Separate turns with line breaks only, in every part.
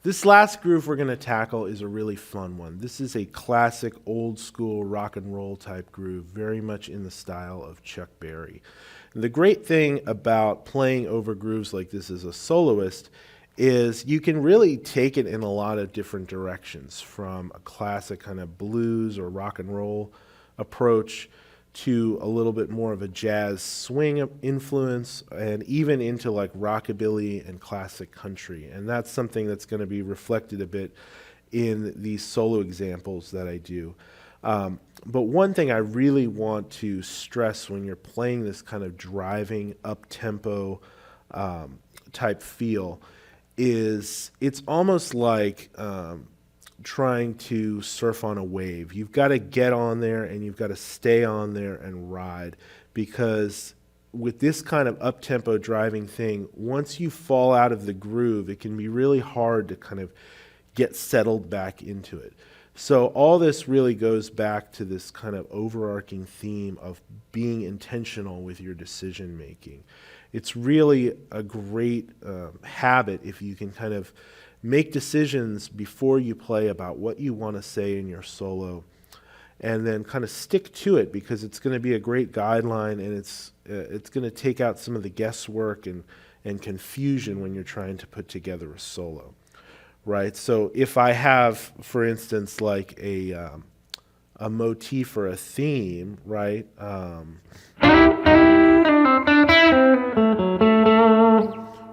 This last groove we're going to tackle is a really fun one. This is a classic old school rock and roll type groove, very much in the style of Chuck Berry. And the great thing about playing over grooves like this as a soloist is you can really take it in a lot of different directions, from a classic kind of blues or rock and roll approach to a little bit more of a jazz swing influence, and even into like rockabilly and classic country. And that's something that's going to be reflected a bit in these solo examples that I do. But one thing I really want to stress when you're playing this kind of driving up-tempo type feel is it's almost like trying to surf on a wave. You've got to get on there and you've got to stay on there and ride, because with this kind of up-tempo driving thing, once you fall out of the groove, it can be really hard to kind of get settled back into it. So all this really goes back to this kind of overarching theme of being intentional with your decision making. It's really a great habit if you can kind of make decisions before you play about what you want to say in your solo, and then kind of stick to it, because it's going to be a great guideline, and it's going to take out some of the guesswork and confusion when you're trying to put together a solo, right? So if I have, for instance, like a motif or a theme, right?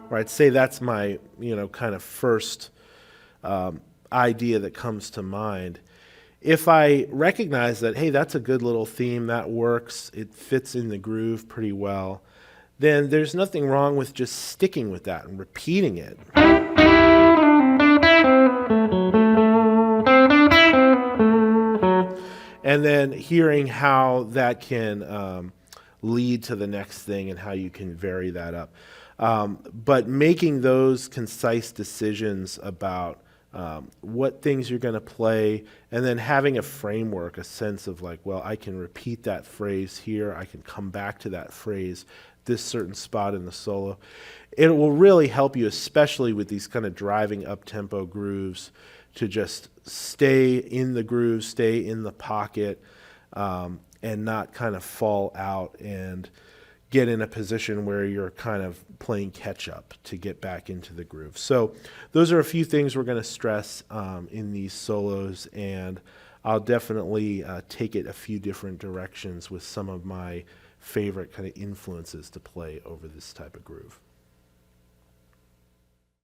Right, say that's my, kind of first idea that comes to mind. If I recognize that, hey, that's a good little theme, that works, it fits in the groove pretty well, then there's nothing wrong with just sticking with that and repeating it. And then hearing how that can lead to the next thing and how you can vary that up. But making those concise decisions about what things you're going to play, and then having a framework, a sense of like, well, I can repeat that phrase here, I can come back to that phrase, this certain spot in the solo. It will really help you, especially with these kind of driving up-tempo grooves, to just stay in the groove, stay in the pocket, and not kind of fall out and get in a position where you're kind of playing catch up to get back into the groove. So those are a few things we're going to stress in these solos, and I'll definitely take it a few different directions with some of my favorite kind of influences to play over this type of groove.